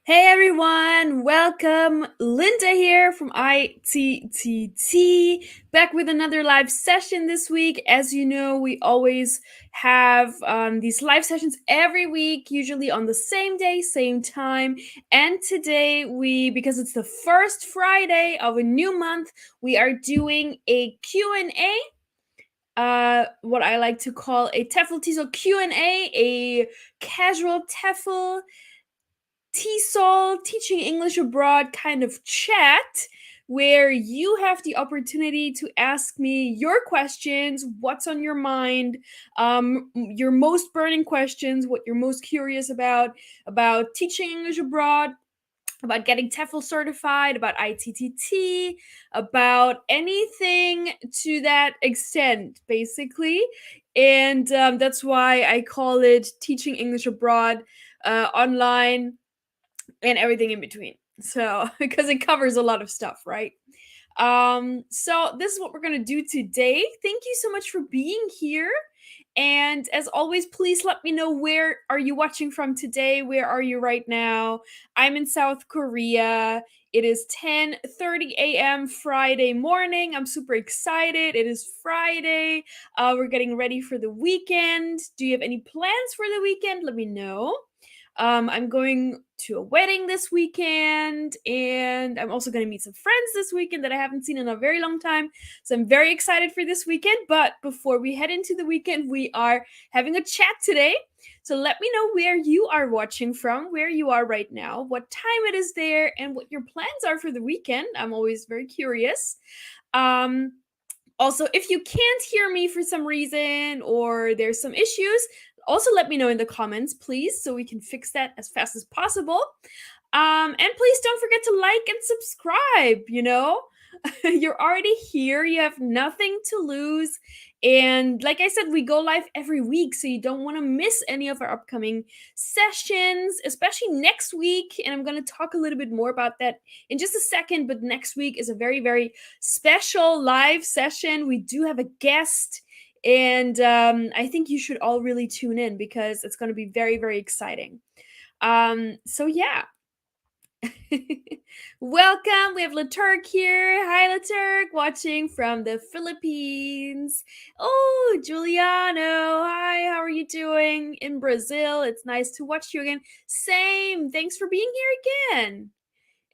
Hey everyone, welcome. Linda here from ITTT, back with another live session this week. As you know, we always have these live sessions every week, usually on the same day, same time. And today because it's the first Friday of a new month, we are doing a Q&A. What I like to call a Tefl Tesol Q&A, a casual Tefl Tesol teaching English abroad kind of chat where you have the opportunity to ask me your questions, what's on your mind, your most burning questions, what you're most curious about teaching English abroad, about getting TEFL certified, about ITTT, about anything to that extent, basically. And that's why I call it Teaching English Abroad online and everything in between. So, because it covers a lot of stuff, right? So this is what we're gonna do today. Thank you so much for being here. And as always, please let me know, where are you watching from today? Where are you right now? I'm in South Korea. It is 10:30 a.m. Friday morning. I'm super excited. It is Friday. We're getting ready for the weekend. Do you have any plans for the weekend? Let me know. I'm going to a wedding this weekend, and I'm also going to meet some friends this weekend that I haven't seen in a very long time. So I'm very excited for this weekend. But before we head into the weekend, we are having a chat today. So let me know where you are watching from, where you are right now, what time it is there, and what your plans are for the weekend. I'm always very curious. Also, if you can't hear me for some reason or there's some issues, also let me know in the comments, please, so we can fix that as fast as possible. And please don't forget to like and subscribe, You're already here, you have nothing to lose. And like I said, we go live every week, so you don't want to miss any of our upcoming sessions, especially next week. And I'm going to talk a little bit more about that in just a second. But next week is a very, very special live session. We do have a guest. And I think you should all really tune in because it's going to be very, very exciting. So yeah. Welcome. We have Laturk here. Hi, Laturk, watching from the Philippines. Oh, Giuliano. Hi, how are you doing in Brazil? It's nice to watch you again. Same. Thanks for being here again.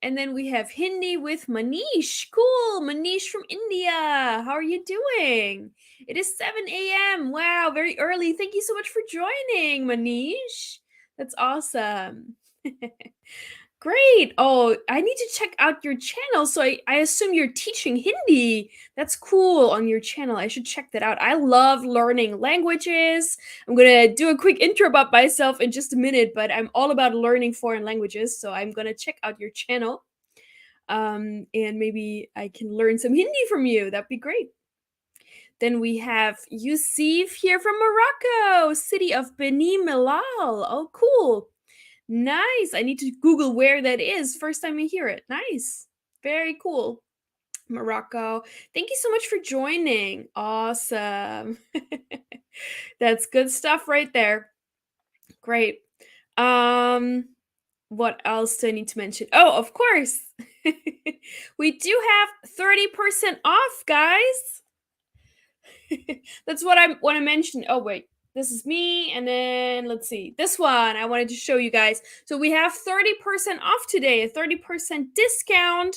And then we have Hindi with Manish. Cool. Manish from India. How are you doing? It is 7 a.m. Wow, very early. Thank you so much for joining, Manish. That's awesome. Great. Oh, I need to check out your channel. So I assume you're teaching Hindi. That's cool on your channel. I should check that out. I love learning languages. I'm going to do a quick intro about myself in just a minute, but I'm all about learning foreign languages. So I'm going to check out your channel. And maybe I can learn some Hindi from you. That'd be great. Then we have Yusuf here from Morocco, city of Beni Mellal. Oh, cool. Nice. I need to Google where that is. First time I hear it. Nice. Very cool. Morocco. Thank you so much for joining. Awesome. That's good stuff right there. Great. What else do I need to mention? Oh, of course. We do have 30% off, guys. That's what I want to mention. Oh, wait. This is me, and then let's see. This one I wanted to show you guys. So we have 30% off today, a 30% discount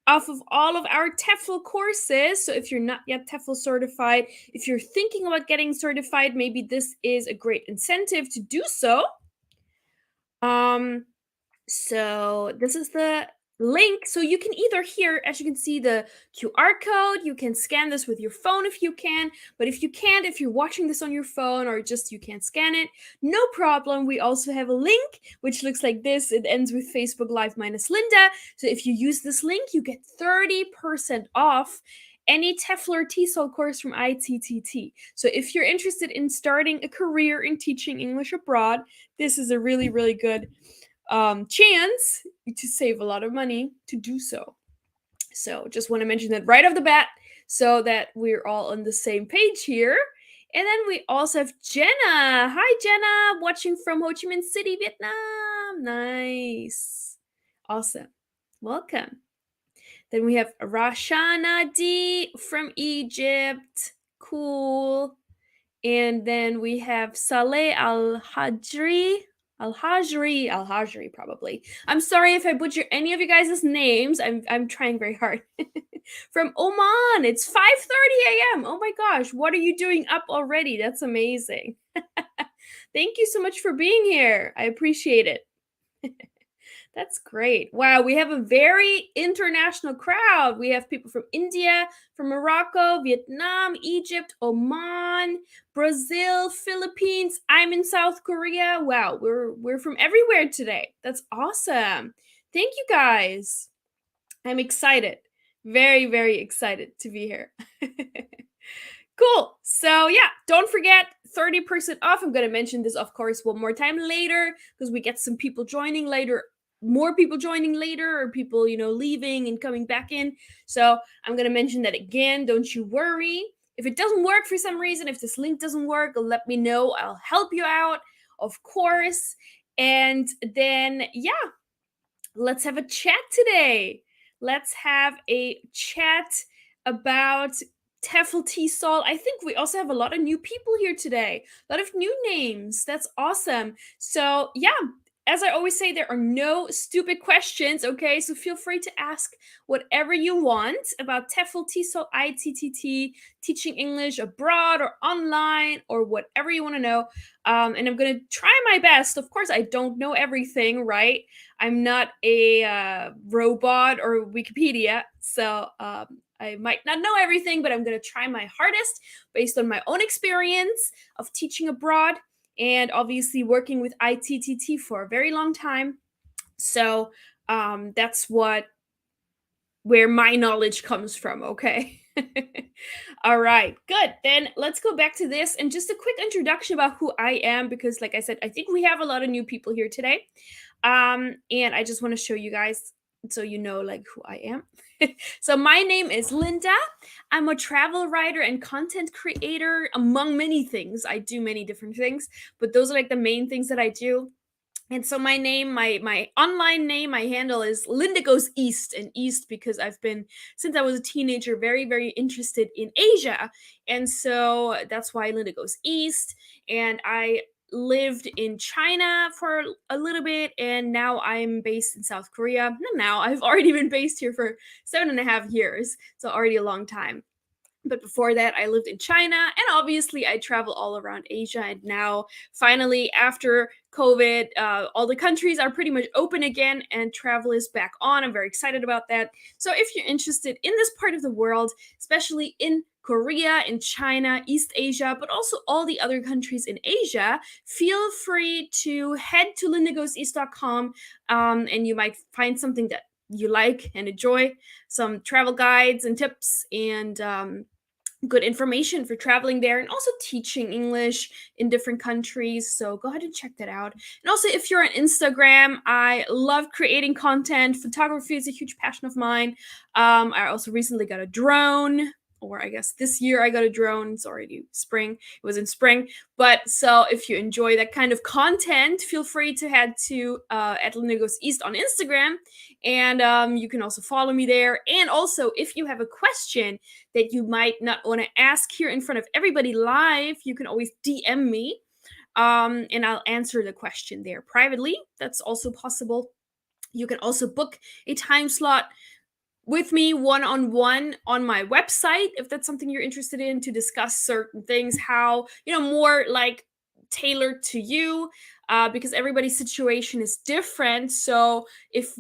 off of all of our Tefl courses. So if you're not yet Tefl certified, if you're thinking about getting certified, maybe this is a great incentive to do so. So this is the link. So you can either here, as you can see, the QR code, you can scan this with your phone if you can, but if you can't, if you're watching this on your phone or just you can't scan it, no problem. We also have a link which looks like this. It ends with Facebook Live minus Linda. So if you use this link, you get 30% off any Tefl Tesol course from ITTT. So if you're interested in starting a career in teaching English abroad, this is a really, really good chance to save a lot of money to do so. So just want to mention that right off the bat so that we're all on the same page here. And then we also have Jenna. Hi, Jenna, watching from Ho Chi Minh City, Vietnam. Nice. Awesome. Welcome. Then we have Rashana D from Egypt. Cool. And then we have Saleh Al-Hajri. Al-Hajri probably. I'm sorry if I butcher any of you guys' names. I'm trying very hard. From Oman. It's 5:30 a.m. Oh my gosh, what are you doing up already? That's amazing. Thank you so much for being here. I appreciate it. That's great. Wow, we have a very international crowd. We have people from India, from Morocco, Vietnam, Egypt, Oman, Brazil, Philippines. I'm in South Korea. Wow, we're from everywhere today. That's awesome. Thank you guys. I'm excited. Very, very excited to be here. Cool. So yeah, don't forget 30% off. I'm going to mention this, of course, one more time later because we get some people joining later, more people joining later, or people, leaving and coming back in. So I'm going to mention that again. Don't you worry. If it doesn't work for some reason, if this link doesn't work, let me know. I'll help you out, of course. And then, yeah, let's have a chat today. Let's have a chat about Tefl Tesol. I think we also have a lot of new people here today. A lot of new names. That's awesome. So yeah, as I always say, there are no stupid questions, okay? So feel free to ask whatever you want about Tefl Tesol ITTT, teaching English abroad or online or whatever you want to know. And I'm going to try my best. Of course, I don't know everything, right? I'm not a robot or Wikipedia, so I might not know everything, but I'm going to try my hardest based on my own experience of teaching abroad and obviously working with ITTT for a very long time. So that's where my knowledge comes from, okay? All right, good. Then let's go back to this and just a quick introduction about who I am, because like I said, I think we have a lot of new people here today. And I just want to show you guys so you know like who I am. So my name is Linda. I'm a travel writer and content creator, among many things. I do many different things, but those are like the main things that I do. And so my name, my online name, my handle is Linda Goes East, and East because I've been, since I was a teenager, very, very interested in Asia. And so that's why Linda Goes East. And I lived in China for a little bit, and now I'm based in South Korea. Not now, I've already been based here for 7.5 years, so already a long time. But before that, I lived in China, and obviously I travel all around Asia. And now, finally, after COVID, all the countries are pretty much open again, and travel is back on. I'm very excited about that. So if you're interested in this part of the world, especially in Korea, in China, East Asia, but also all the other countries in Asia, feel free to head to lindagoeseast.com, and you might find something that you like and enjoy, some travel guides and tips and good information for traveling there and also teaching English in different countries. So go ahead and check that out. And also, if you're on Instagram, I love creating content. Photography is a huge passion of mine. I also recently got a drone, or I guess this year I got a drone. It's already spring. It was in spring. But so if you enjoy that kind of content, feel free to head to at Linda Goes East on Instagram. And you can also follow me there. And also, if you have a question that you might not want to ask here in front of everybody live, you can always DM me. And I'll answer the question there privately. That's also possible. You can also book a time slot with me one-on-one on my website if that's something you're interested in, to discuss certain things, how, more like tailored to you, because everybody's situation is different. So if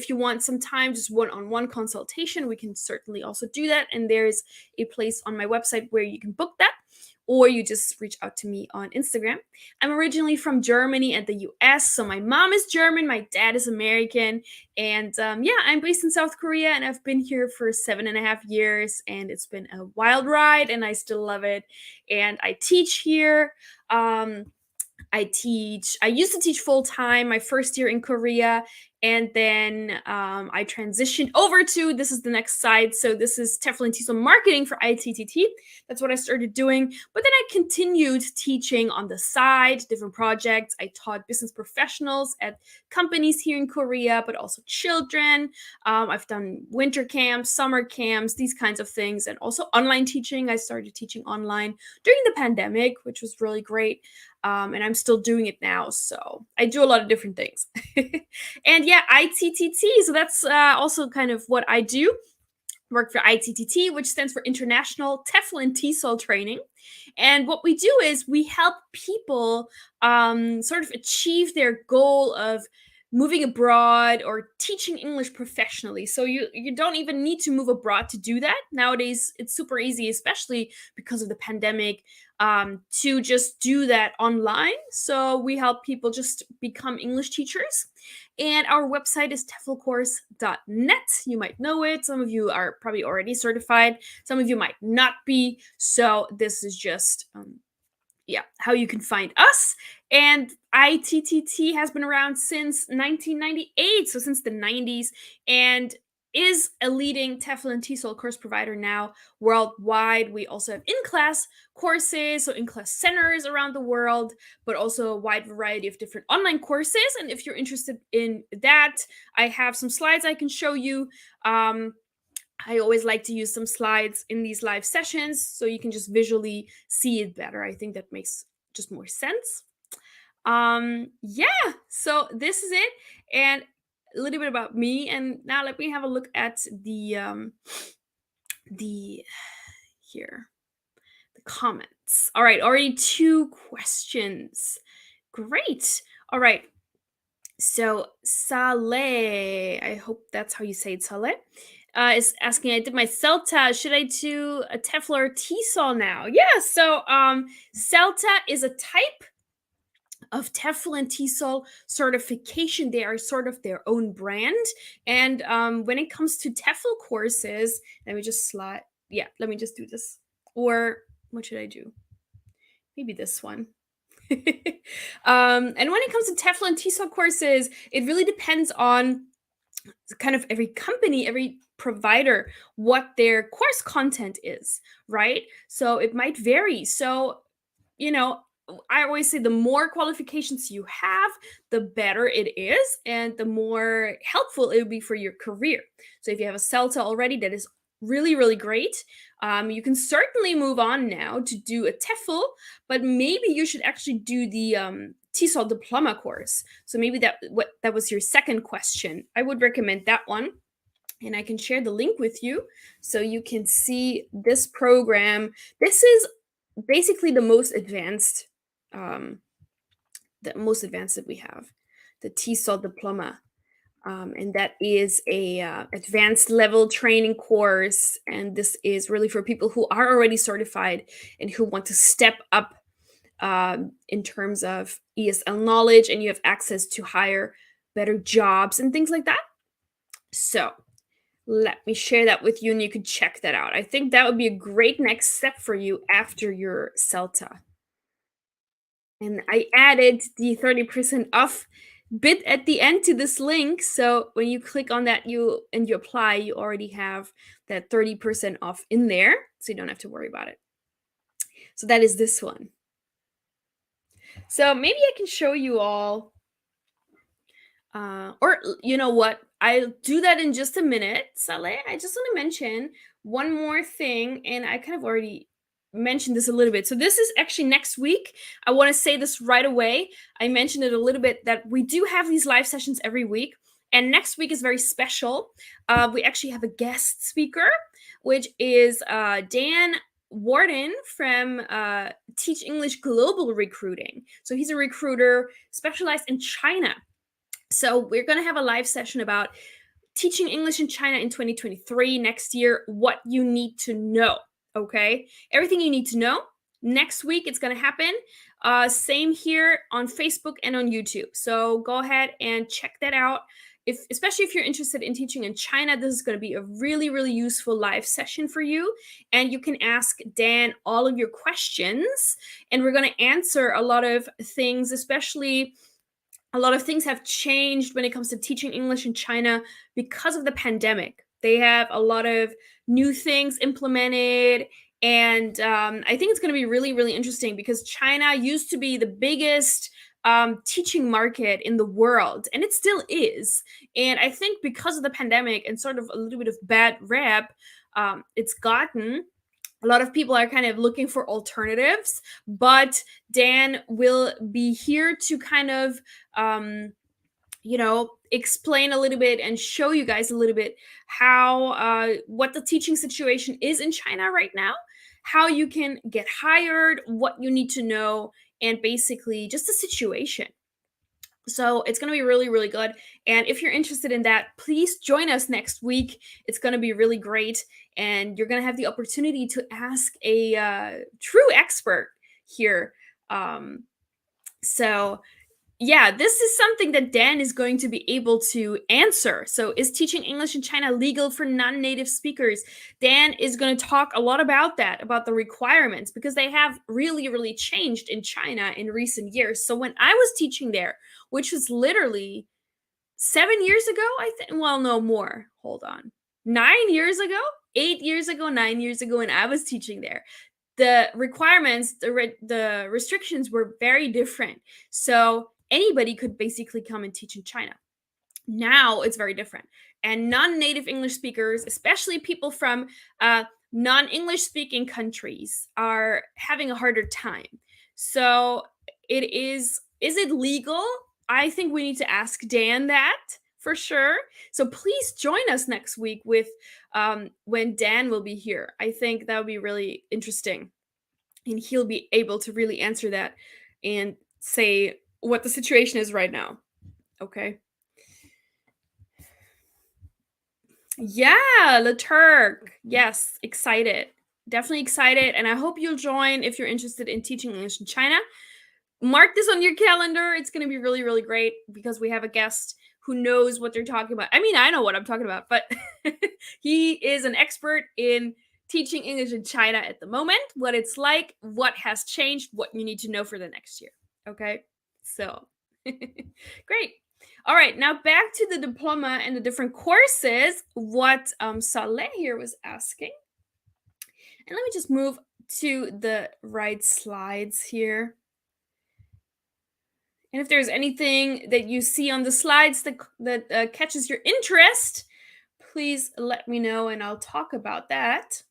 you want some time, just one-on-one consultation, we can certainly also do that. And there's a place on my website where you can book that, or you just reach out to me on Instagram. I'm originally from Germany and the US. So my mom is German, my dad is American. And I'm based in South Korea, and I've been here for 7.5 years. And it's been a wild ride, and I still love it. And I teach here. I used to teach full time my first year in Korea, and then I transitioned over to this is the next side. So this is Tefl and Tesol marketing for ITTT. That's what I started doing. But then I continued teaching on the side, different projects. I taught business professionals at companies here in Korea, but also children. I've done winter camps, summer camps, these kinds of things, and also online teaching. I started teaching online during the pandemic, which was really great. And I'm still doing it now. So I do a lot of different things. And yeah, ITTT. So that's also kind of what I do. Work for ITTT, which stands for International Tefl and Tesol Training. And what we do is we help people sort of achieve their goal of moving abroad or teaching English professionally. So you don't even need to move abroad to do that. Nowadays, it's super easy, especially because of the pandemic, to just do that online. So we help people just become English teachers. And our website is teflcourse.net. You might know it. Some of you are probably already certified. Some of you might not be. So this is just how you can find us. And ITTT has been around since 1998, so since the 90s, and is a leading Tefl and Tesol course provider now worldwide. We also have in-class courses, so in-class centers around the world, but also a wide variety of different online courses. And if you're interested in that, I have some slides I can show you. I always like to use some slides in these live sessions so you can just visually see it better. I think that makes just more sense. Yeah, so this is it, and a little bit about me. And now let me have a look at the here, the comments. All right, already 2 questions. Great. All right. So Saleh, I hope that's how you say it, Saleh, is asking, I did my CELTA. Should I do a Tefl or Tesol now? Yeah, so CELTA is a type of Tefl and Tesol certification. They are sort of their own brand. And when it comes to Tefl courses, let me just let me just do this. Or what should I do? Maybe this one. And when it comes to Tefl and Tesol courses, it really depends on kind of every company, every provider, what their course content is, right? So it might vary. So, I always say the more qualifications you have, the better it is, and the more helpful it will be for your career. So if you have a CELTA already, that is really, really great. You can certainly move on now to do a TEFL, but maybe you should actually do the Tesol Diploma course. So maybe that was your second question. I would recommend that one. And I can share the link with you so you can see this program. This is basically the most advanced that we have, the Tesol Diploma. And that is a advanced level training course. And this is really for people who are already certified and who want to step up in terms of ESL knowledge, and you have access to higher, better jobs and things like that. So let me share that with you and you can check that out. I think that would be a great next step for you after your CELTA. And I added the 30% off bit at the end to this link. So when you click on that, you apply, you already have that 30% off in there. So you don't have to worry about it. So that is this one. So maybe I can show you all, or you know what? I'll do that in just a minute, Saleh. I just want to mention one more thing, and I kind of already mentioned this a little bit. So this is actually next week. I want to say this right away. I mentioned it a little bit that we do have these live sessions every week, and next week is very special. We actually have a guest speaker, which is Dan Warden from Teach English Global Recruiting. So he's a recruiter specialized in China. So we're going to have a live session about teaching English in China in 2023, next year, what you need to know, okay? Everything you need to know, next week it's going to happen. Same here on Facebook and on YouTube. So go ahead and check that out. Especially if you're interested in teaching in China, this is going to be a really, really useful live session for you. And you can ask Dan all of your questions, and we're going to answer a lot of things, especially a lot of things have changed when it comes to teaching English in China because of the pandemic. They have a lot of new things implemented. And I think it's going to be really, really interesting because China used to be the biggest teaching market in the world, and it still is. And I think because of the pandemic and sort of a little bit of bad rap it's gotten, a lot of people are kind of looking for alternatives, but Dan will be here to kind of, explain a little bit and show you guys a little bit how, what the teaching situation is in China right now, how you can get hired, what you need to know, and basically just the situation. So it's going to be really, really good. And if you're interested in that, please join us next week. It's going to be really great. And you're going to have the opportunity to ask a true expert here. So yeah, this is something that Dan is going to be able to answer. So, is teaching English in China legal for non-native speakers? Dan is going to talk a lot about that, about the requirements, because they have really, really changed in China in recent years. So, when I was teaching there, which was literally 7 years ago, I think, well, no more. Hold on. 9 years ago, 8 years ago, 9 years ago, when I was teaching there, the requirements, the restrictions were very different. So anybody could basically come and teach in China. Now it's very different. And non-native English speakers, especially people from non-English speaking countries, are having a harder time. So is it legal? I think we need to ask Dan that for sure. So please join us next week with when Dan will be here. I think that would be really interesting. And he'll be able to really answer that and say what the situation is right now. Okay. Yeah, Le Turk. Yes, excited. Definitely excited. And I hope you'll join if you're interested in teaching English in China. Mark this on your calendar. It's going to be really, really great because we have a guest who knows what they're talking about. I mean, I know what I'm talking about, but he is an expert in teaching English in China at the moment, what it's like, what has changed, what you need to know for the next year. Okay? So, great. All right, now back to the diploma and the different courses, what Saleh here was asking. And let me just move to the right slides here. And if there's anything that you see on the slides that catches your interest, please let me know and I'll talk about that.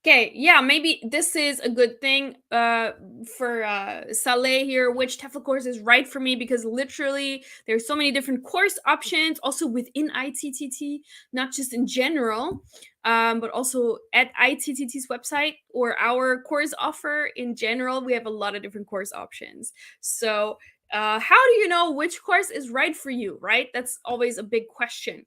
Okay, yeah, maybe this is a good thing for Saleh here, which Tefl course is right for me, because literally there's so many different course options also within ITTT, not just in general, but also at ITTT's website or our course offer in general. We have a lot of different course options. So how do you know which course is right for you, right? That's always a big question.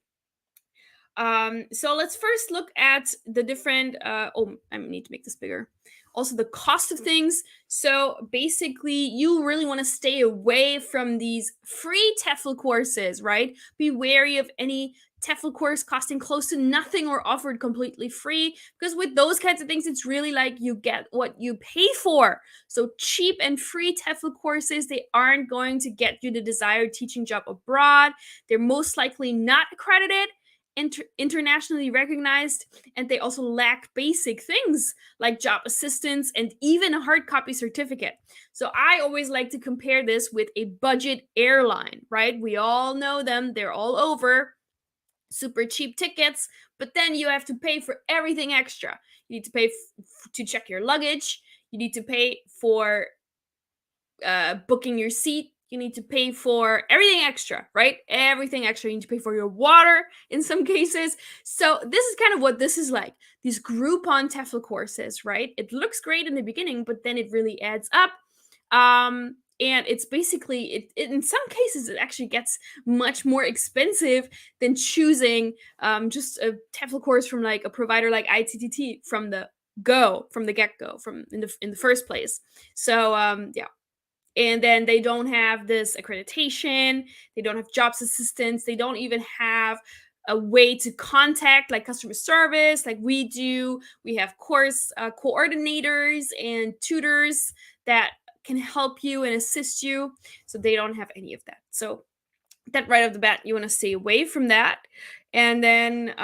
So let's first look at the different, I need to make this bigger. Also the cost of things. So basically you really want to stay away from these free Tefl courses, right? Be wary of any Tefl course costing close to nothing or offered completely free, because with those kinds of things, it's really like you get what you pay for. So cheap and free Tefl courses, they aren't going to get you the desired teaching job abroad. They're most likely not accredited, internationally recognized, and they also lack basic things like job assistance and even a hard copy certificate. So I always like to compare this with a budget airline, right? We all know them, they're all over, super cheap tickets, but then you have to pay for everything extra. You need to pay to check your luggage, you need to pay for booking your seat, you need to pay for everything extra, right? Everything extra. You need to pay for your water in some cases. So this is kind of what this is like. These Groupon Tefl courses, right? It looks great in the beginning, but then it really adds up. And it's basically, in some cases, it actually gets much more expensive than choosing just a Tefl course from like a provider like ITTT from the go from the get-go, from in the first place. So yeah. And then they don't have this accreditation, they don't have jobs assistance, they don't even have a way to contact like customer service like we do. We have course coordinators and tutors that can help you and assist you. So they don't have any of that. So that right off the bat, you want to stay away from that. And then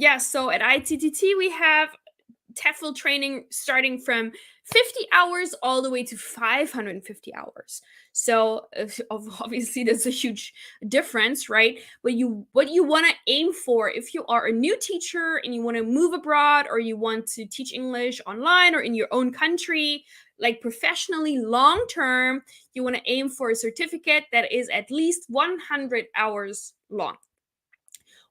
yeah, so at ITTT we have TEFL training starting from 50 hours all the way to 550 hours. So obviously there's a huge difference, right? But what you want to aim for if you are a new teacher and you want to move abroad, or you want to teach English online or in your own country, like professionally long term, you want to aim for a certificate that is at least 100 hours long.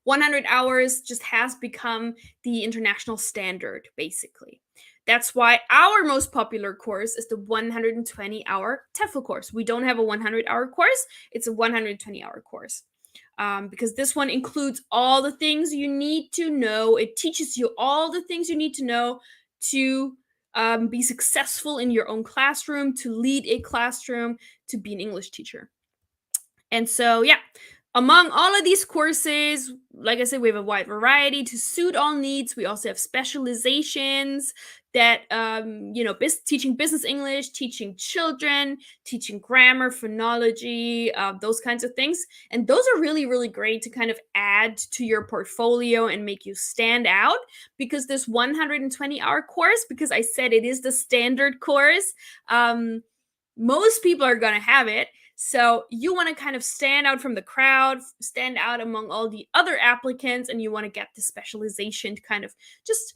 100 hours just has become the international standard, basically. That's why our most popular course is the 120-hour TEFL course. We don't have a 100-hour course, it's a 120-hour course. Because this one includes all the things you need to know. It teaches you all the things you need to know to be successful in your own classroom, to lead a classroom, to be an English teacher. And so, yeah, among all of these courses, like I said, we have a wide variety to suit all needs. We also have specializations that, teaching business English, teaching children, teaching grammar, phonology, those kinds of things. And those are really, really great to kind of add to your portfolio and make you stand out, because this 120-hour course, because I said it is the standard course, most people are going to have it. So you want to kind of stand out from the crowd, stand out among all the other applicants, and you want to get the specialization to kind of just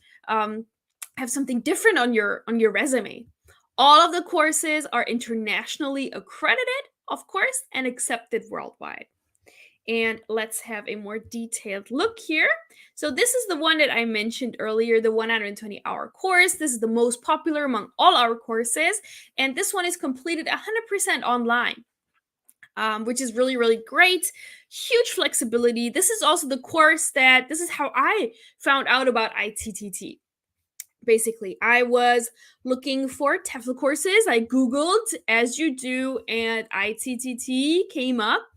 have something different on your resume. All of the courses are internationally accredited, of course, and accepted worldwide. And let's have a more detailed look here. So this is the one that I mentioned earlier, the 120-hour course. This is the most popular among all our courses. And this one is completed 100% online. Which is really, really great. Huge flexibility. This is also the course this is how I found out about ITTT. Basically, I was looking for Tefl courses. I Googled, as you do, and ITTT came up.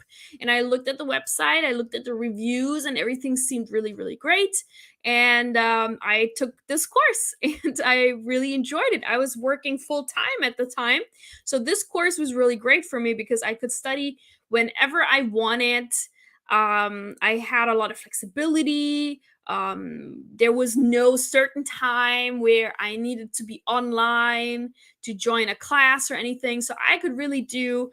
And I looked at the website, I looked at the reviews, and everything seemed really, really great. And I took this course and I really enjoyed it. I was working full time at the time. So this course was really great for me because I could study whenever I wanted. I had a lot of flexibility. There was no certain time where I needed to be online to join a class or anything. So I could really do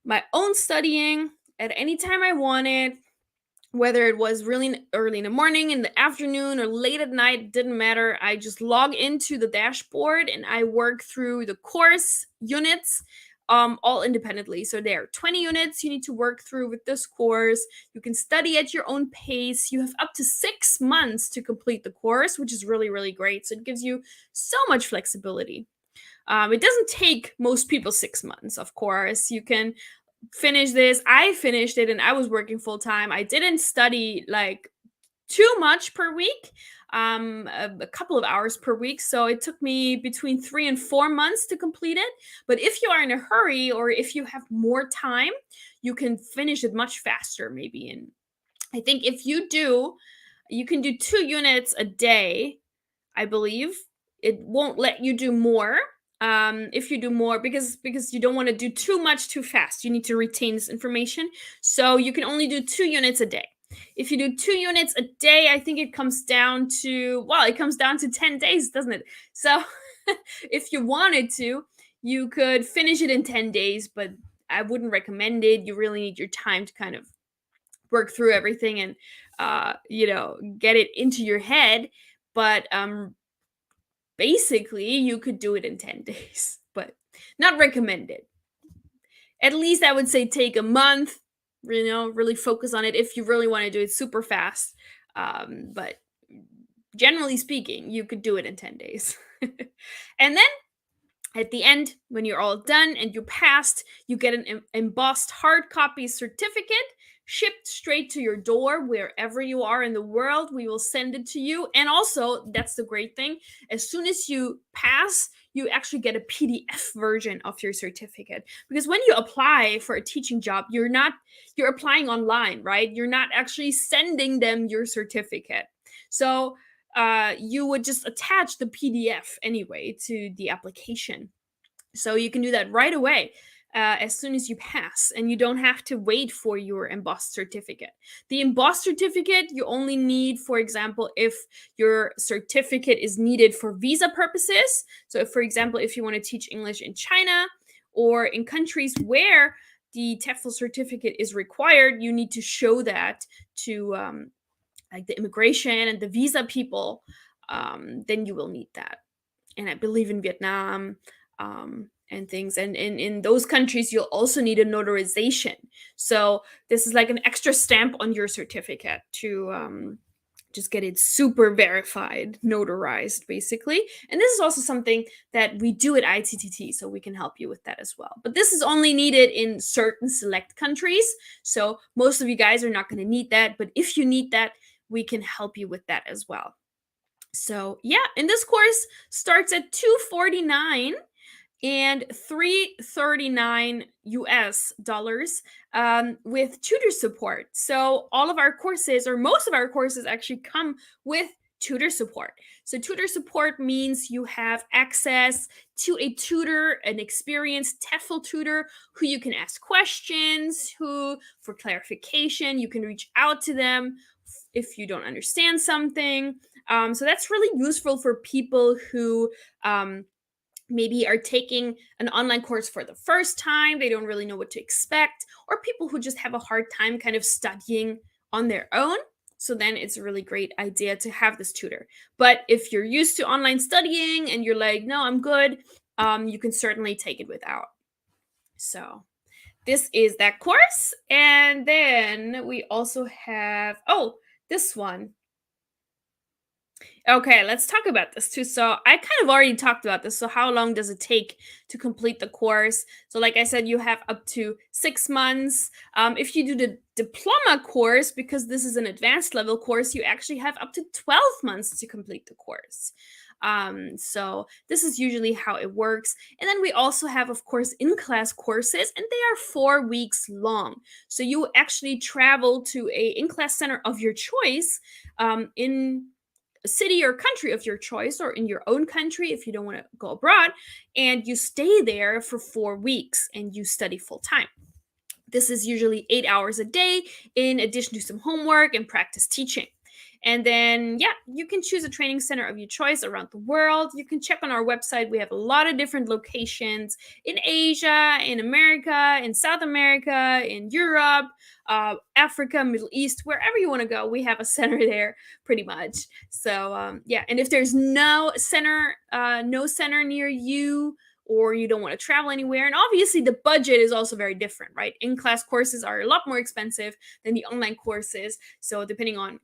my own studying at any time I wanted, whether it was really early in the morning, in the afternoon, or late at night, didn't matter. I just log into the dashboard and I work through the course units all independently. So there are 20 units you need to work through with this course. You can study at your own pace. You have up to 6 months to complete the course, which is really, really great. So it gives you so much flexibility. It doesn't take most people 6 months, of course. You can finish this. I finished it and I was working full time. I didn't study like too much per week, a couple of hours per week. So it took me between 3 and 4 months to complete it. But if you are in a hurry or if you have more time, you can finish it much faster, maybe. And I think if you can do 2 units a day, I believe. It won't let you do more. If you do more, because you don't want to do too much too fast. You need to retain this information. So you can only do 2 units a day. If you do 2 units a day, I think it comes down to 10 days, doesn't it? So if you wanted to, you could finish it in 10 days, but I wouldn't recommend it. You really need your time to kind of work through everything and get it into your head. But basically, you could do it in 10 days, but not recommended. At least I would say take a month, really focus on it if you really want to do it super fast. But generally speaking, you could do it in 10 days. And then at the end, when you're all done and you passed, you get an embossed hard copy certificate shipped straight to your door wherever you are in the world. We will send it to you. And also, that's the great thing, as soon as you pass, you actually get a PDF version of your certificate. Because when you apply for a teaching job, you're applying online, right? You're not actually sending them your certificate. So you would just attach the PDF anyway to the application. So you can do that right away, as soon as you pass, and you don't have to wait for your embossed certificate. The embossed certificate you only need, for example, if your certificate is needed for visa purposes. So, if, for example, if you want to teach English in China or in countries where the TEFL certificate is required, you need to show that to like the immigration and the visa people. Then you will need that. And I believe in Vietnam, and things. And in those countries, you'll also need a notarization. So this is like an extra stamp on your certificate to just get it super verified, notarized, basically. And this is also something that we do at ITTT, so we can help you with that as well. But this is only needed in certain select countries. So most of you guys are not going to need that. But if you need that, we can help you with that as well. So yeah, and this course starts at $249 and $339 US dollars, with tutor support. So all of our courses, or most of our courses, actually come with tutor support. So tutor support means you have access to a tutor, an experienced TEFL tutor who you can ask questions, who, for clarification, you can reach out to them if you don't understand something. So that's really useful for people who maybe are taking an online course for the first time. They don't really know what to expect, or people who just have a hard time kind of studying on their own. So then it's a really great idea to have this tutor. But if you're used to online studying and you're like, no, I'm good, you can certainly take it without. So this is that course. And then we also have, this one. Okay, let's talk about this too. So I kind of already talked about this. So how long does it take to complete the course? So like I said, you have up to 6 months. If you do the diploma course, because this is an advanced level course, you actually have up to 12 months to complete the course. So this is usually how it works. And then we also have, of course, in-class courses, and they are 4 weeks long. So you actually travel to a in-class center of your choice, in city or country of your choice, or in your own country if you don't want to go abroad, and you stay there for 4 weeks and you study full time. This is usually 8 hours a day, in addition to some homework and practice teaching. And then, yeah, you can choose a training center of your choice around the world. You can check on our website. We have a lot of different locations in Asia, in America, in South America, in Europe, Africa, Middle East, wherever you want to go. We have a center there pretty much. So, yeah, and if there's no center near you, or you don't want to travel anywhere, and obviously the budget is also very different, right? In-class courses are a lot more expensive than the online courses. So depending on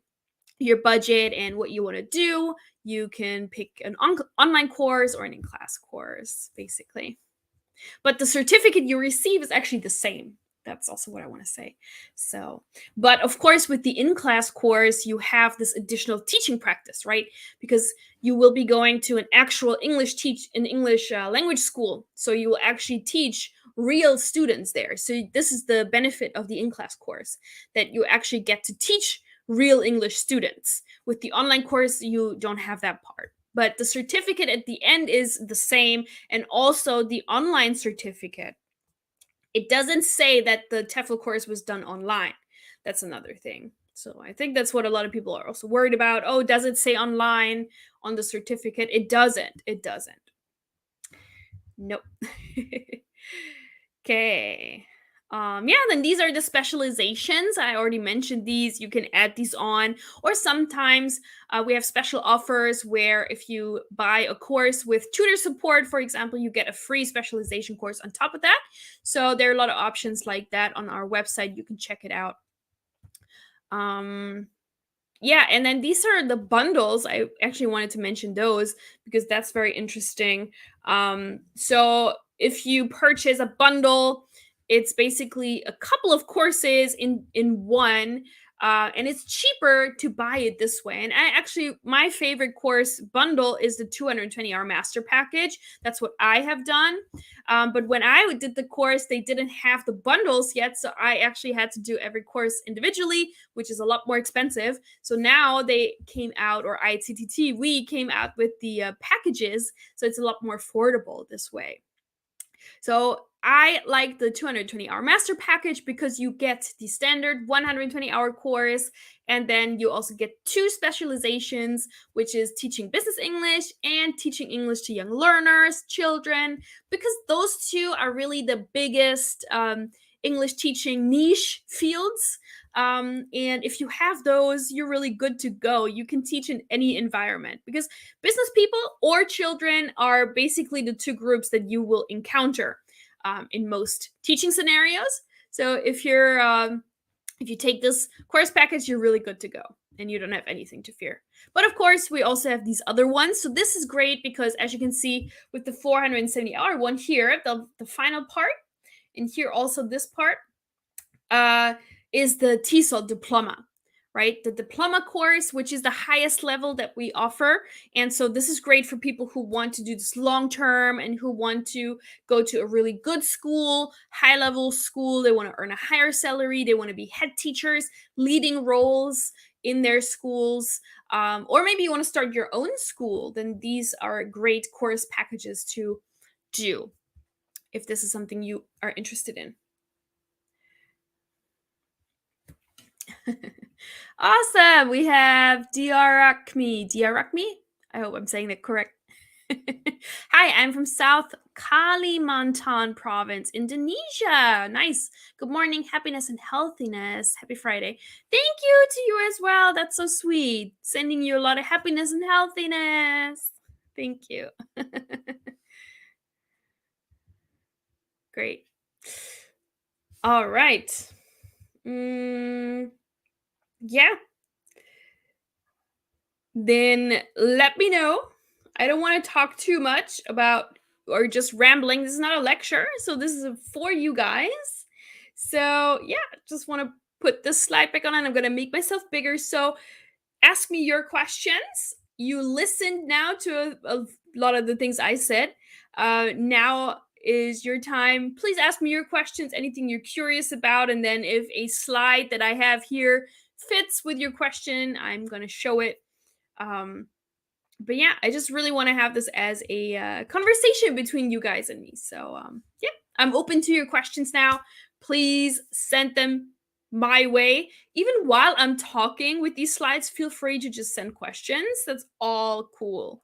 your budget and what you want to do, you can pick an online course or an in-class course, basically. But the certificate you receive is actually the same. That's also what I want to say. So, but of course, with the in-class course, you have this additional teaching practice, right? Because you will be going to an actual English language school. So you will actually teach real students there. So this is the benefit of the in-class course, that you actually get to teach real English students. With the online course, you don't have that part. But the certificate at the end is the same, and also the online certificate. It doesn't say that the TEFL course was done online. That's another thing. So I think that's what a lot of people are also worried about. Oh, does it say online on the certificate? It doesn't. It doesn't. Nope. Okay. Yeah, then these are the specializations. I already mentioned these. You can add these on, or sometimes we have special offers where if you buy a course with tutor support, for example, you get a free specialization course on top of that. So there are a lot of options like that on our website. You can check it out. Yeah, and then these are the bundles. I actually wanted to mention those because that's very interesting. So if you purchase a bundle, it's basically a couple of courses in one, and it's cheaper to buy it this way. And my favorite course bundle is the 220-hour master package. That's what I have done. But when I did the course, they didn't have the bundles yet, so I actually had to do every course individually, which is a lot more expensive. So now they came out, or ITTT, we came out with the packages, so it's a lot more affordable this way. So I like the 220-hour master package because you get the standard 120-hour course, and then you also get 2 specializations, which is teaching business English and teaching English to young learners, children, because those 2 are really the biggest English teaching niche fields. And if you have those, you're really good to go. You can teach in any environment, because business people or children are basically the 2 groups that you will encounter in most teaching scenarios. So if you take this course package, you're really good to go, and you don't have anything to fear. But of course, we also have these other ones. So this is great because, as you can see with the 470-hour one here, the final part, and here also this part, is the Tesol Diploma, right? The Diploma course, which is the highest level that we offer. And so this is great for people who want to do this long term and who want to go to a really good school, high level school. They want to earn a higher salary. They want to be head teachers, leading roles in their schools. Or maybe you want to start your own school. Then these are great course packages to do if this is something you are interested in. Awesome. We have Diarakmi. Diarakmi? I hope I'm saying that correct. Hi, I'm from South Kalimantan province, Indonesia. Nice. Good morning, happiness and healthiness. Happy Friday. Thank you to you as well. That's so sweet. Sending you a lot of happiness and healthiness. Thank you. Great. All right. Yeah. Then let me know. I don't want to talk too much about or just rambling. This is not a lecture, so this is for you guys. So yeah, just want to put this slide back on, and I'm going to make myself bigger. So ask me your questions. You listened now to a lot of the things I said. Now is your time. Please ask me your questions, anything you're curious about, and then if a slide that I have here fits with your question, I'm going to show it. But yeah, I just really want to have this as a conversation between you guys and me. So yeah, I'm open to your questions now. Please send them my way. Even while I'm talking with these slides, feel free to just send questions. That's all cool.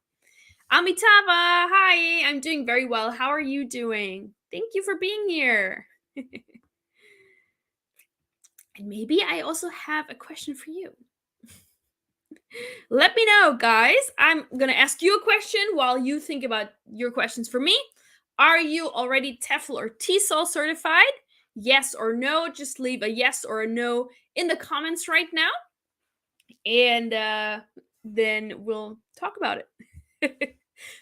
Amitava, hi, I'm doing very well. How are you doing? Thank you for being here. And maybe I also have a question for you. Let me know, guys. I'm going to ask you a question while you think about your questions for me. Are you already Tefl or Tesol certified? Yes or no? Just leave a yes or a no in the comments right now. And then we'll talk about it.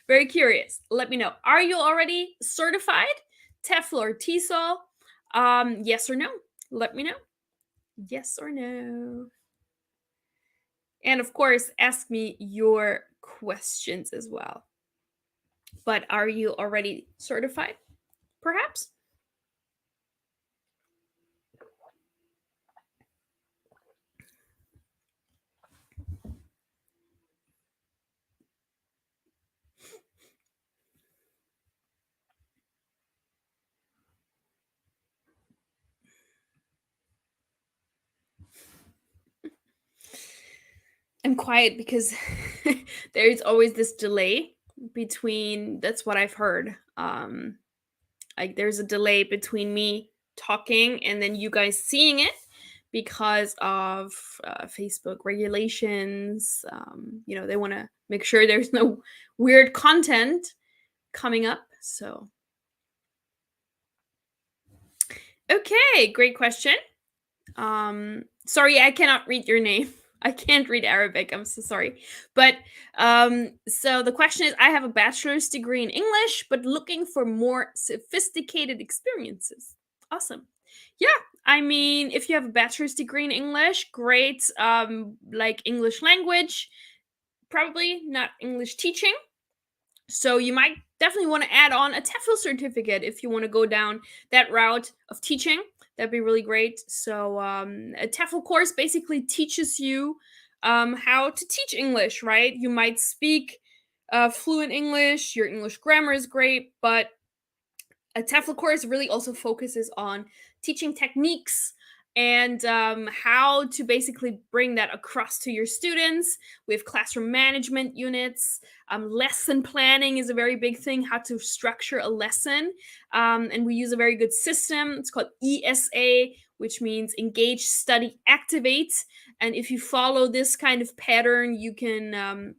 Very curious. Let me know. Are you already certified Tefl or Tesol? Yes or no? Let me know. Yes or no? And of course, ask me your questions as well. But are you already certified, perhaps? I'm quiet because there's always this delay between, that's what I've heard. Like there's a delay between me talking and then you guys seeing it because of Facebook regulations. They want to make sure there's no weird content coming up. So, okay, great question. Sorry, I cannot read your name. I can't read Arabic. I'm so sorry. But so the question is, I have a bachelor's degree in English, but looking for more sophisticated experiences. Awesome. Yeah, I mean, if you have a bachelor's degree in English, great. Like English language, probably not English teaching. So you might definitely want to add on a TEFL certificate if you want to go down that route of teaching. That'd be really great. So a TEFL course basically teaches you how to teach English, right? You might speak fluent English, your English grammar is great, but a TEFL course really also focuses on teaching techniques and how to basically bring that across to your students. We have classroom management units. Lesson planning is a very big thing, how to structure a lesson. And we use a very good system. It's called ESA, which means engage, study, activate. And if you follow this kind of pattern, you can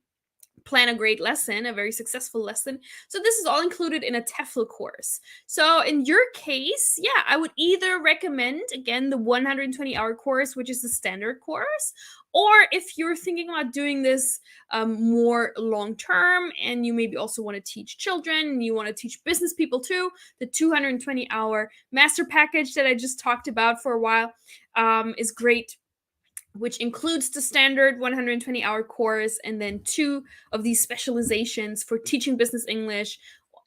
plan a great lesson, a very successful lesson. So this is all included in a TEFL course. So in your case, yeah, I would either recommend, again, the 120-hour course, which is the standard course, or if you're thinking about doing this more long-term and you maybe also want to teach children and you want to teach business people too, the 220-hour master package that I just talked about for a while is great, which includes the standard 120-hour course and then 2 of these specializations for teaching business English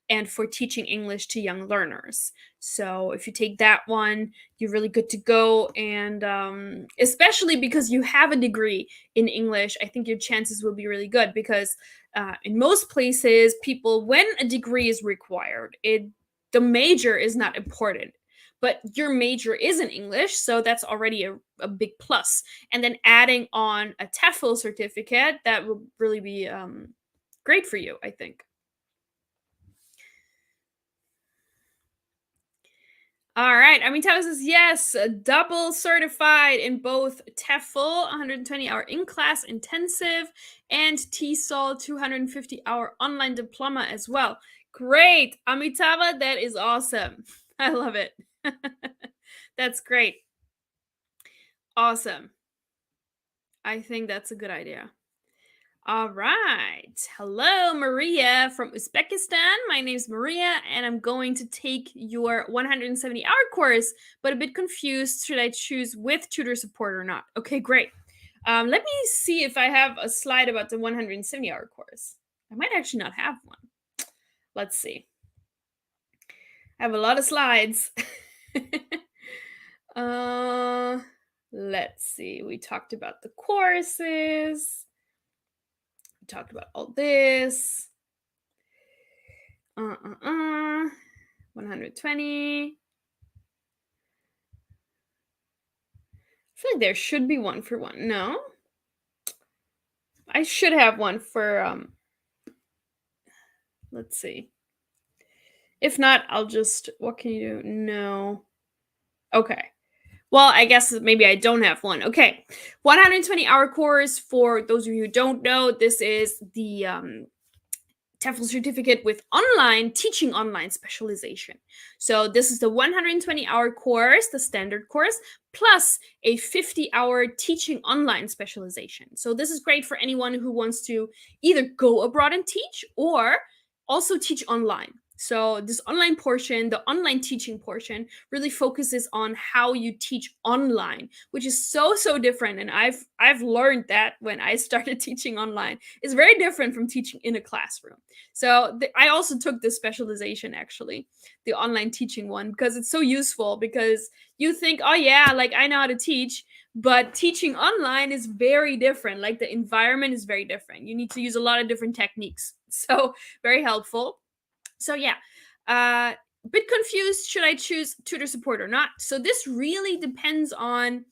and for teaching English to young learners. So if you take that one, you're really good to go. And especially because you have a degree in English, I think your chances will be really good because in most places, people, when a degree is required, the major is not important. But your major is in English, so that's already a big plus. And then adding on a TEFL certificate, that will really be great for you, I think. All right. I mean, Tavis says yes, double certified in both TEFL 120-hour in-class intensive and Tesol 250-hour online diploma as well. Great, Amitava, that is awesome. I love it. That's great. Awesome. I think that's a good idea. All right. Hello, Maria from Uzbekistan. My name's Maria, and I'm going to take your 170-hour course, but a bit confused. Should I choose with tutor support or not? Okay, great. Let me see if I have a slide about the 170-hour course. I might actually not have one. Let's see. I have a lot of slides. Let's see. We talked about the courses. Talked about all this. 120. I feel like there should be one for one. No? I should have one for let's see. If not, I'll just, what can you do? No. Okay. Well, I guess maybe I don't have one. Okay. 120-hour course, for those of you who don't know, this is the TEFL certificate with online teaching online specialization. So this is the 120-hour course, the standard course, plus a 50-hour teaching online specialization. So this is great for anyone who wants to either go abroad and teach or also teach online. So this online portion, the online teaching portion, really focuses on how you teach online, which is so different. And I've learned that when I started teaching online. It's very different from teaching in a classroom. So I also took this specialization, actually, the online teaching one, because it's so useful, because you think, oh yeah, like I know how to teach, but teaching online is very different. Like the environment is very different. You need to use a lot of different techniques. So very helpful. So yeah, bit confused. Should I choose tutor support or not? So this really depends on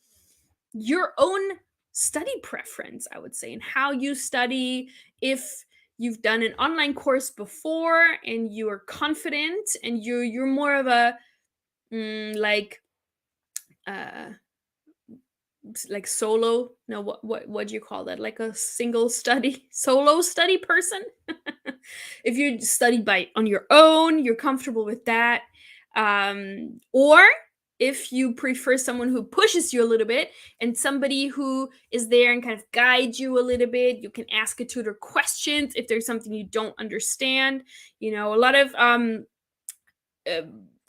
your own study preference, I would say, and how you study. If you've done an online course before and you are confident and you're more of a like solo, no, what do you call that, like a single study solo study person. If you study on your own, you're comfortable with that, or if you prefer someone who pushes you a little bit and somebody who is there and kind of guides you a little bit, you can ask a tutor questions if there's something you don't understand. A lot of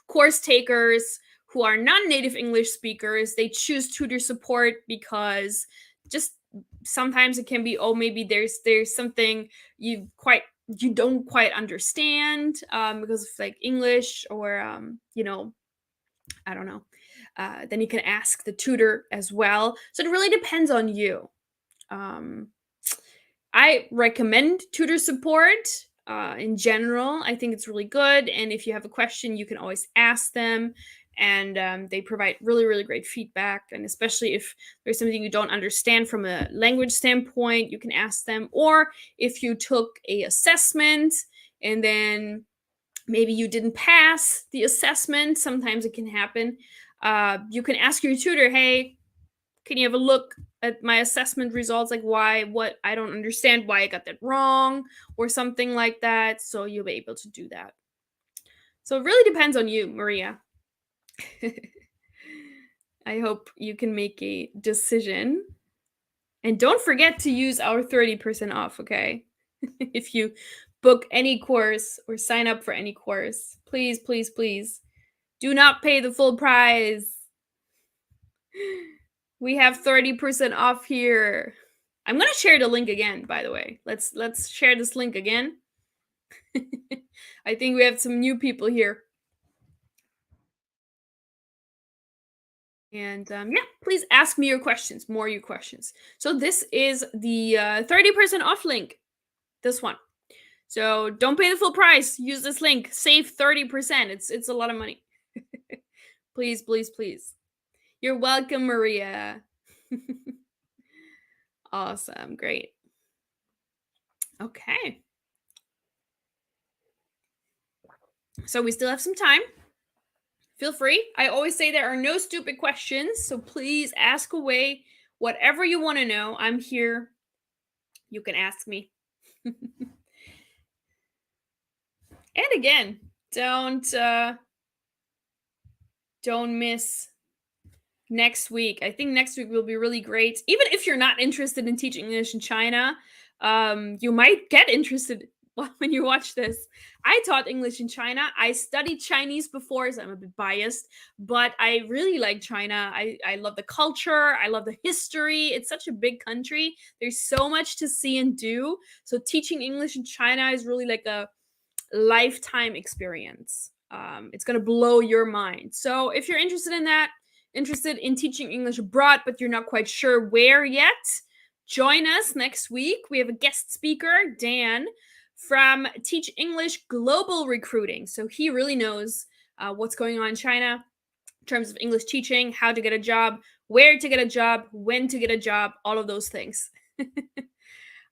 course takers who are non-native English speakers, they choose Tutor Support because just sometimes it can be, oh, maybe there's something you don't quite understand because of like English, or I don't know. Then you can ask the tutor as well. So it really depends on you. Um, I recommend Tutor Support in general. I think it's really good. And if you have a question, you can always ask them. And they provide really, really great feedback. And especially if there's something you don't understand from a language standpoint, you can ask them. Or if you took a assessment and then maybe you didn't pass the assessment, sometimes it can happen. You can ask your tutor, hey, can you have a look at my assessment results? Like, what I don't understand why I got that wrong, or something like that. So you'll be able to do that. So it really depends on you, Maria. I hope you can make a decision. And don't forget to use our 30% off, okay? If you book any course or sign up for any course, please, please, please do not pay the full price. We have 30% off here. I'm going to share the link again, by the way. Let's share this link again. I think we have some new people here. And yeah, please ask me your questions, your questions. So this is the 30% off link, this one. So don't pay the full price. Use this link. Save 30%. It's a lot of money. Please, please, please. You're welcome, Maria. Awesome. Great. Okay. So we still have some time. Feel free. I always say there are no stupid questions, so please ask away whatever you want to know. I'm here. You can ask me. And again, don't miss next week. I think next week will be really great. Even if you're not interested in teaching English in China, you might get interested when you watch this. I taught English in China. I studied Chinese before, so I'm a bit biased, but I really like China. I love the culture. I love the history. It's such a big country. There's so much to see and do. So teaching English in China is really like a lifetime experience. It's going to blow your mind. So if you're interested in that, interested in teaching English abroad, but you're not quite sure where yet, join us next week. We have a guest speaker, Dan, from Teach English Global Recruiting. So he really knows what's going on in China in terms of English teaching, how to get a job, where to get a job, when to get a job, all of those things.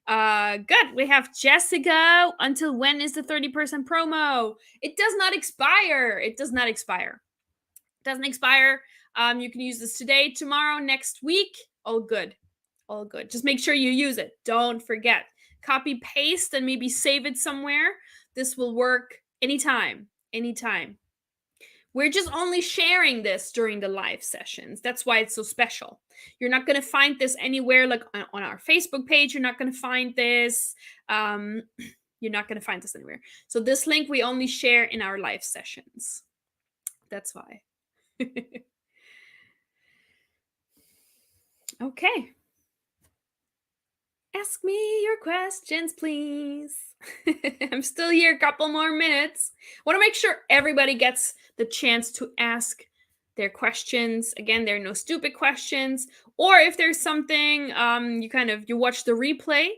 Good. We have Jessica. Until when is the 30% promo? It does not expire. It does not expire. It doesn't expire. You can use this today, tomorrow, next week. All good. All good. Just make sure you use it. Don't forget. Copy, paste, and maybe save it somewhere. This will work anytime. Anytime. We're just only sharing this during the live sessions. That's why it's so special. You're not going to find this anywhere, like on our Facebook page. You're not going to find this. You're not going to find this anywhere. So this link we only share in our live sessions. That's why. Okay. Ask me your questions, please. I'm still here a couple more minutes. Want to make sure everybody gets the chance to ask their questions. Again, there are no stupid questions. Or if there's something you watch the replay,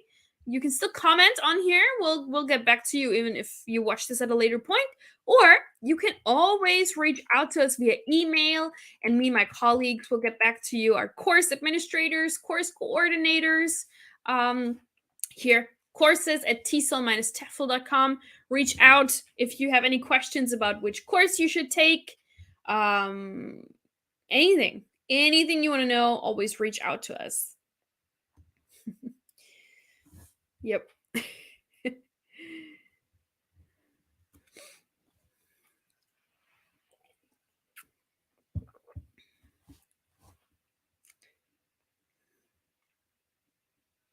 you can still comment on here. We'll get back to you even if you watch this at a later point. Or you can always reach out to us via email, and me and my colleagues will get back to you. Our course administrators, course coordinators, here, courses at Tesol-Tefl.com. Reach out if you have any questions about which course you should take. Anything you want to know, always reach out to us. Yep.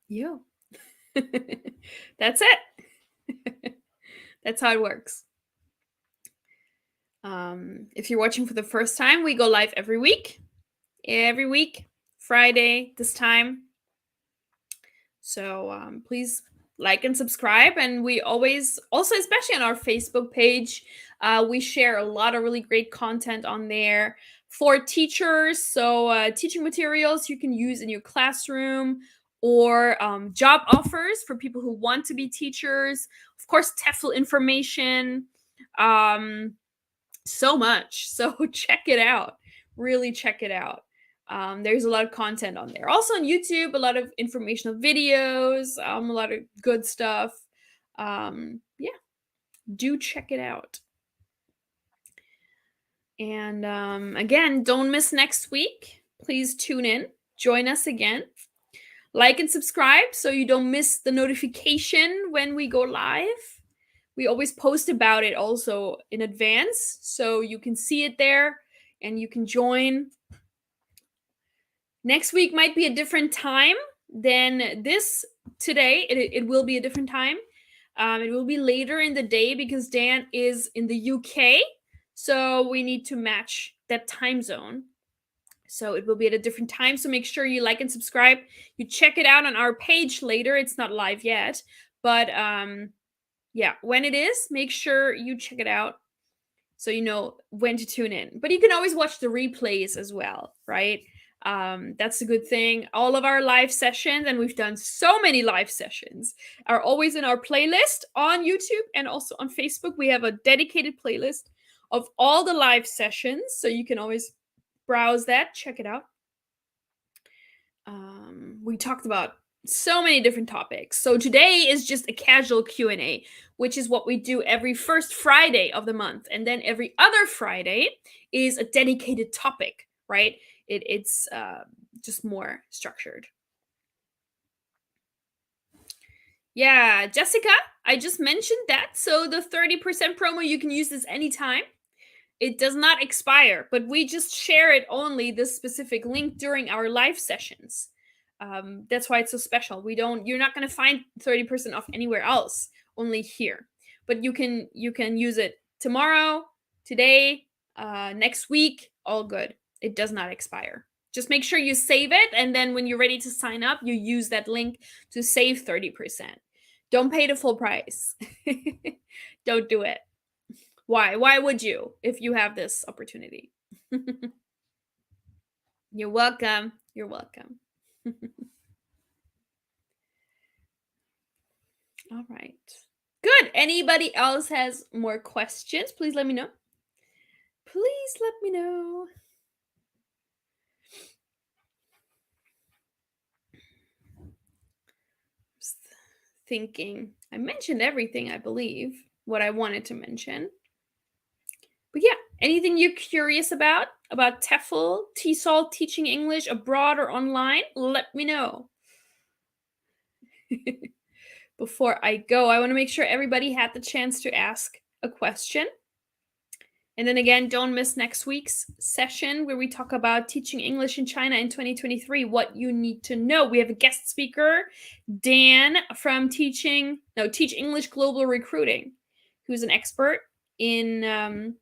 Yeah. That's it. That's how it works. If you're watching for the first time, we go live every week, Friday, this time. So please like and subscribe. And we always, also, especially on our Facebook page, we share a lot of really great content on there for teachers. So teaching materials you can use in your classroom, or job offers for people who want to be teachers. Of course, Tefl information. So much. So check it out. Really check it out. There's a lot of content on there. Also on YouTube, a lot of informational videos, a lot of good stuff. Yeah, do check it out. And again, don't miss next week. Please tune in. Join us again. Like and subscribe so you don't miss the notification when we go live. We always post about it also in advance, so you can see it there and you can join. Next week might be a different time than this today. It will be a different time. It will be later in the day because Dan is in the UK, so we need to match that time zone. So it will be at a different time. So make sure you like and subscribe. You check it out on our page later. It's not live yet, but yeah, when it is, make sure you check it out so you know when to tune in. But you can always watch the replays as well, right? That's a good thing. All of our live sessions, and we've done so many live sessions, are always in our playlist on YouTube and also on Facebook. We have a dedicated playlist of all the live sessions, so you can always browse that, check it out. We talked about so many different topics. So today is just a casual Q&A, which is what we do every first Friday of the month. And then every other Friday is a dedicated topic, right? It's just more structured. Yeah, Jessica, I just mentioned that. So the 30% promo, you can use this anytime. It does not expire, but we just share it only, this specific link, during our live sessions. That's why it's so special. You're not going to find 30% off anywhere else, only here. But you can use it tomorrow, today, next week, all good. It does not expire. Just make sure you save it, and then when you're ready to sign up, you use that link to save 30%. Don't pay the full price. Don't do it. Why? Why would you if you have this opportunity? You're welcome. You're welcome. All right. Good. Anybody else has more questions? Please let me know. Please let me know. Just thinking. I mentioned everything, I believe, what I wanted to mention. But yeah, anything you're curious about Tefl, Tesol, teaching English abroad or online, let me know. Before I go, I want to make sure everybody had the chance to ask a question. And then again, don't miss next week's session where we talk about teaching English in China in 2023, what you need to know. We have a guest speaker, Dan from Teach English Global Recruiting, who's an expert in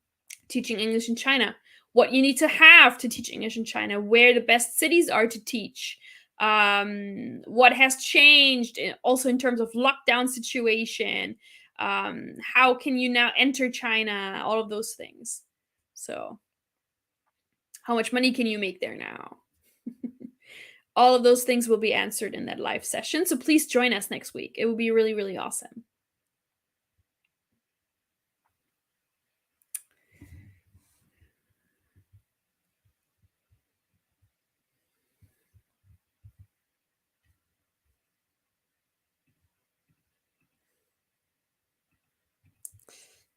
teaching English in China. What you need to have to teach English in China, where the best cities are to teach, what has changed also in terms of lockdown situation, how can you now enter China, all of those things. So how much money can you make there now? All of those things will be answered in that live session, so please join us next week. It will be really, really awesome.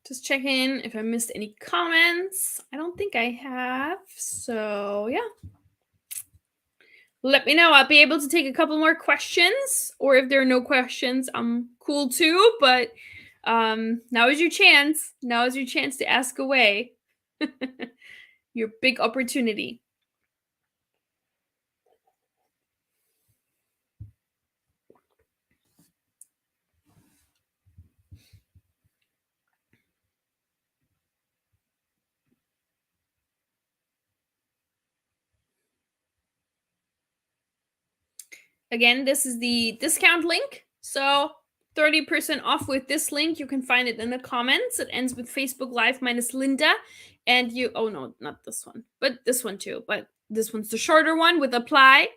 Just check in if I missed any comments. I don't think I have. So yeah. Let me know. I'll be able to take a couple more questions. Or if there are no questions, I'm cool too. But now is your chance. Now is your chance to ask away. Your big opportunity. Again, this is the discount link. So 30% off with this link. You can find it in the comments. It ends with Facebook Live minus Linda. And you, oh no, not this one, but this one too. But this one's the shorter one with apply.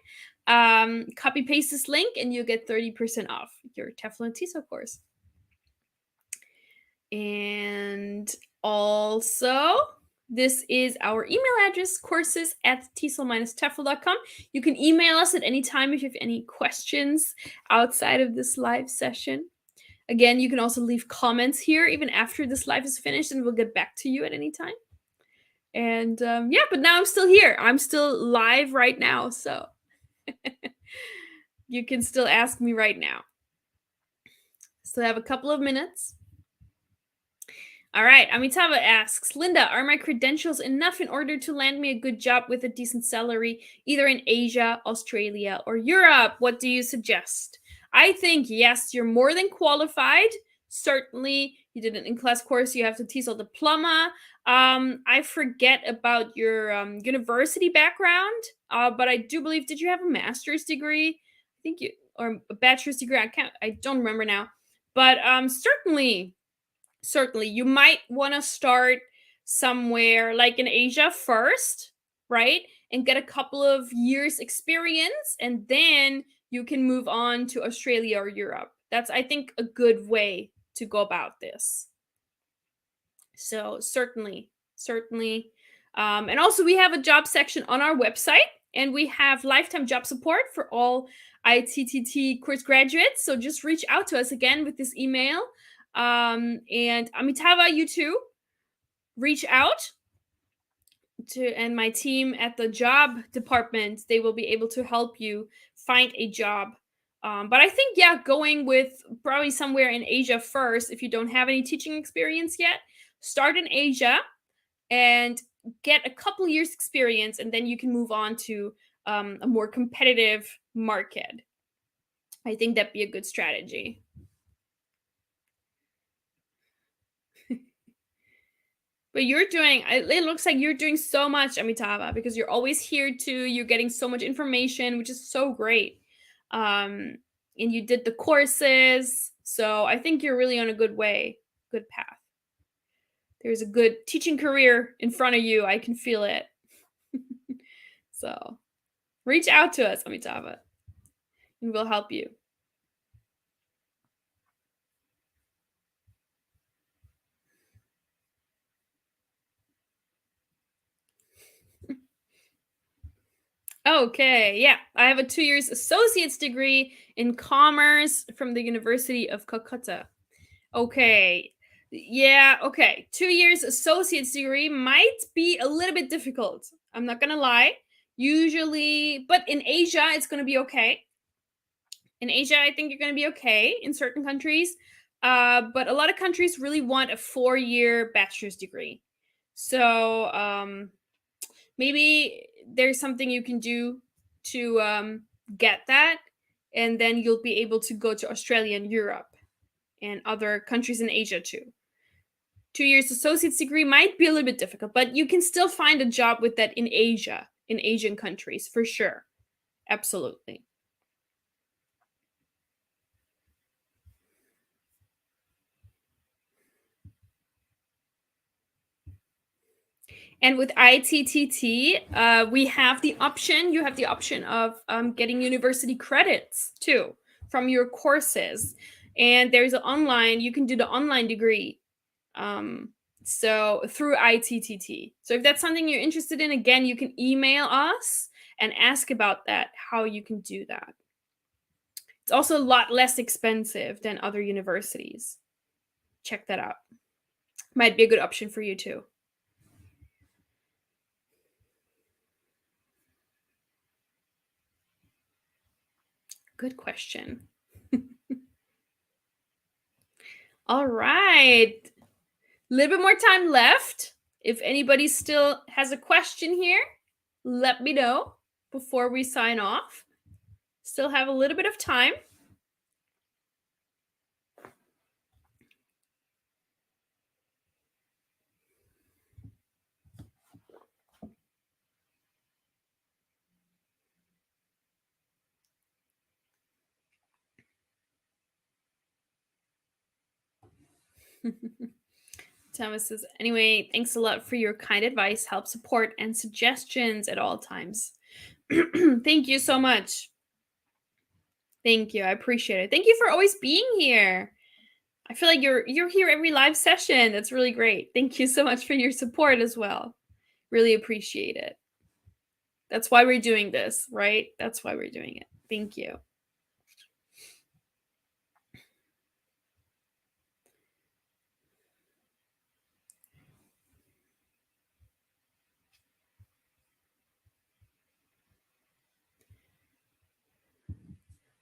Copy paste this link and you get 30% off your Tefl and Tesol course. And also, this is our email address, courses@tesol-tefl.com. You can email us at any time if you have any questions outside of this live session. Again, you can also leave comments here even after this live is finished, and we'll get back to you at any time. And yeah, but now I'm still here. I'm still live right now, so you can still ask me right now. Still have a couple of minutes. All right, Amitava asks, Linda, are my credentials enough in order to land me a good job with a decent salary, either in Asia, Australia, or Europe? What do you suggest? I think, yes, you're more than qualified. Certainly, you did an in-class course. You have the Tesol Diploma. I forget about your university background, but I do believe, did you have a master's degree? I think you, or a bachelor's degree. I don't remember now. But certainly you might want to start somewhere like in Asia first, right? And get a couple of years experience, and then you can move on to Australia or Europe. That's, I think, a good way to go about this. So certainly. And also we have a job section on our website, and we have lifetime job support for all ITTT course graduates. So just reach out to us again with this email. And Amitava, you too, reach out to, and my team at the job department, they will be able to help you find a job. But I think, yeah, going with probably somewhere in Asia first, if you don't have any teaching experience yet, start in Asia and get a couple years experience, and then you can move on to a more competitive market. I think that'd be a good strategy. But it looks like you're doing so much, Amitava, because you're always here too. You're getting so much information, which is so great. And you did the courses. So I think you're really on a good path. There's a good teaching career in front of you. I can feel it. So reach out to us, Amitava, and we'll help you. Okay, yeah. I have a 2 years associate's degree in commerce from the University of Calcutta. Okay. Yeah, okay. 2 years associate's degree might be a little bit difficult. I'm not going to lie. Usually, but in Asia, it's going to be okay. In Asia, I think you're going to be okay in certain countries. But a lot of countries really want a 4-year bachelor's degree. So maybe there's something you can do to get that, and then you'll be able to go to Australia and Europe and other countries in Asia too. 2 years associate's degree might be a little bit difficult, but you can still find a job with that in Asia, in Asian countries, for sure. Absolutely. And with ITTT, we have the option, you have the option of getting university credits too from your courses. And there's an online, you can do the online degree. So through ITTT. So if that's something you're interested in, again, you can email us and ask about that, how you can do that. It's also a lot less expensive than other universities. Check that out. Might be a good option for you too. Good question. All right. A little bit more time left. If anybody still has a question here, let me know before we sign off. Still have a little bit of time. Thomas says, anyway, thanks a lot for your kind advice, help, support, and suggestions at all times. Thank you so much. Thank you. I appreciate it. Thank you for always being here. I feel like you're here every live session. That's really great. Thank you so much for your support as well. Really appreciate it. That's why we're doing this, right? That's why we're doing it. Thank you.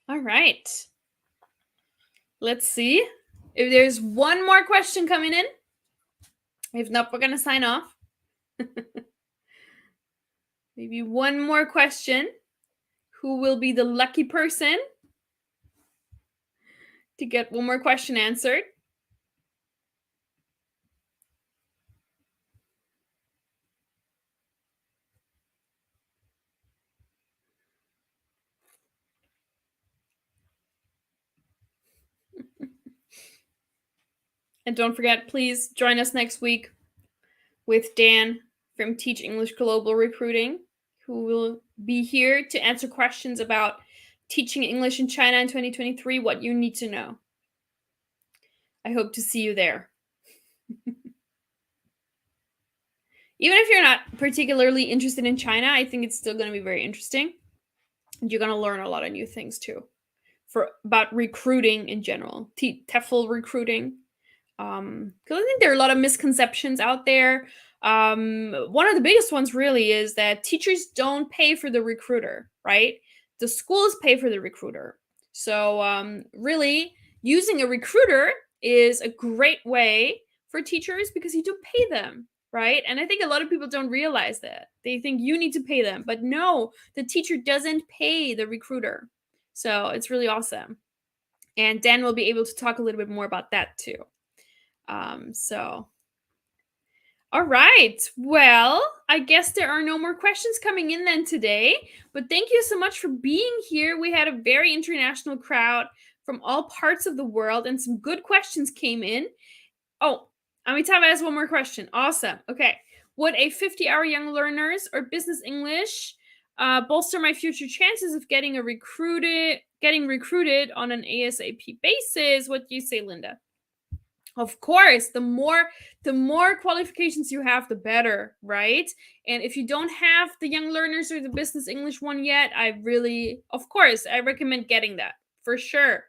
All right. Let's see if there's one more question coming in. If not, we're going to sign off. Maybe one more question. Who will be the lucky person to get one more question answered? And don't forget, please join us next week with Dan from Teach English Global Recruiting, who will be here to answer questions about teaching English in China in 2023, what you need to know. I hope to see you there. Even if you're not particularly interested in China, I think it's still going to be very interesting. And you're going to learn a lot of new things too about recruiting in general, Tefl recruiting. Because I think there are a lot of misconceptions out there. One of the biggest ones really is that teachers don't pay for the recruiter, right? The schools pay for the recruiter. So really, using a recruiter is a great way for teachers because you don't pay them, right? And I think a lot of people don't realize that. They think you need to pay them, but no, the teacher doesn't pay the recruiter. So it's really awesome. And Dan will be able to talk a little bit more about that too. All right. Well, I guess there are no more questions coming in then today, but thank you so much for being here. We had a very international crowd from all parts of the world and some good questions came in. Oh, Amitabh has one more question. Awesome. Okay. Would a 50-hour young learners or business English bolster my future chances of getting recruited on an ASAP basis? What do you say, Linda? Of course, the more qualifications you have, the better, right? And if you don't have the young learners or the business English one yet, I recommend getting that for sure.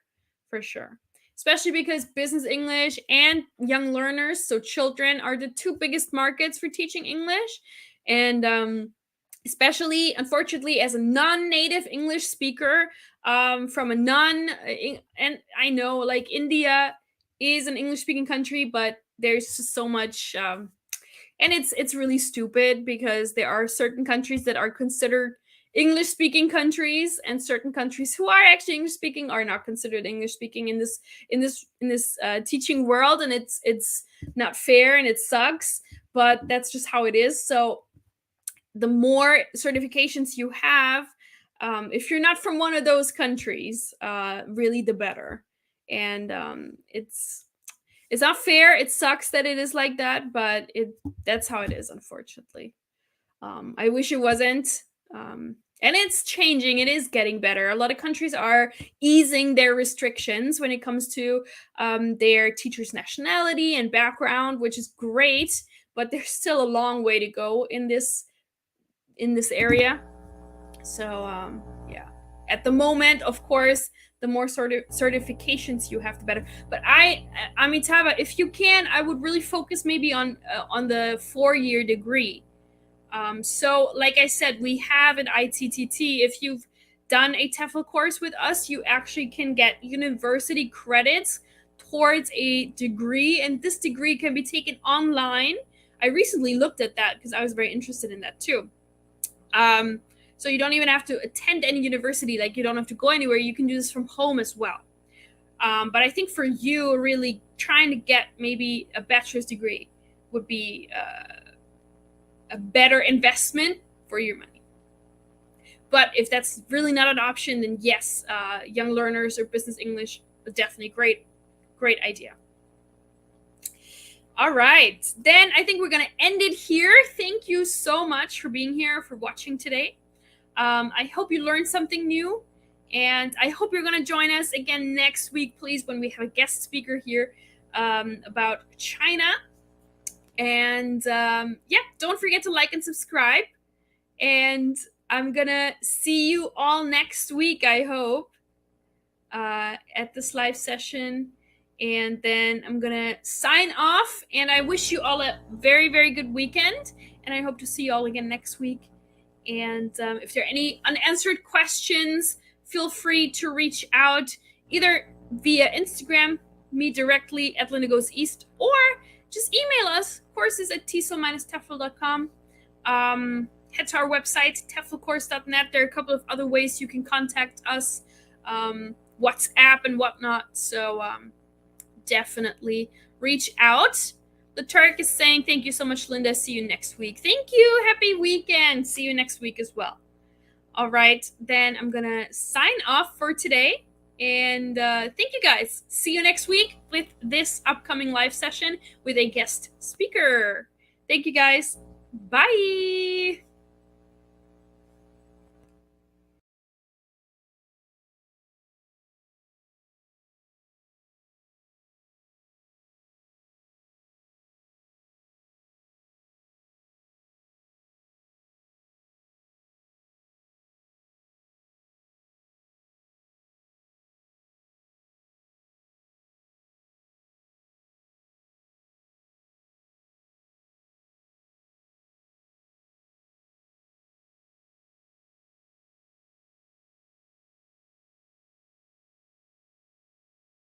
Especially because business English and young learners, so children, are the two biggest markets for teaching English. And especially, unfortunately, as a non-native English speaker, from a and I know, like, India is an English-speaking country, but there's just so much, and it's really stupid because there are certain countries that are considered English-speaking countries, and certain countries who are actually English-speaking are not considered English-speaking in this teaching world, and it's not fair and it sucks, but that's just how it is. So the more certifications you have, if you're not from one of those countries, really the better. And it's not fair. It sucks that it is like that, but that's how it is, unfortunately. I wish it wasn't. And it's changing. It is getting better. A lot of countries are easing their restrictions when it comes to their teachers' nationality and background, which is great. But there's still a long way to go in this area. So yeah, at the moment, of course, the more certifications you have, the better. But Amitabha, if you can, I would really focus maybe on the 4-year degree. So like I said, we have an ITTT. If you've done a Tefl course with us, you actually can get university credits towards a degree, and this degree can be taken online. I recently looked at that because I was very interested in that too. So you don't even have to attend any university, like you don't have to go anywhere. You can do this from home as well. But I think for you, really trying to get maybe a bachelor's degree would be a better investment for your money. But if that's really not an option, then yes, young learners or business English, definitely great idea. All right. Then I think we're going to end it here. Thank you so much for being here, for watching today. I hope you learned something new. And I hope you're going to join us again next week, please, when we have a guest speaker here about China. And yeah, don't forget to like and subscribe. And I'm going to see you all next week, I hope, at this live session. And then I'm going to sign off. And I wish you all a very, very good weekend. And I hope to see you all again next week. And if there are any unanswered questions, feel free to reach out either via Instagram, me directly at Linda Goes East, or just email us, courses@tesol-tefl.com. Head to our website, teflcourse.net. There are a couple of other ways you can contact us, WhatsApp and whatnot. So definitely reach out. The Turk is saying, thank you so much, Linda. See you next week. Thank you. Happy weekend. See you next week as well. All right. Then I'm going to sign off for today. And thank you guys. See you next week with this upcoming live session with a guest speaker. Thank you guys. Bye.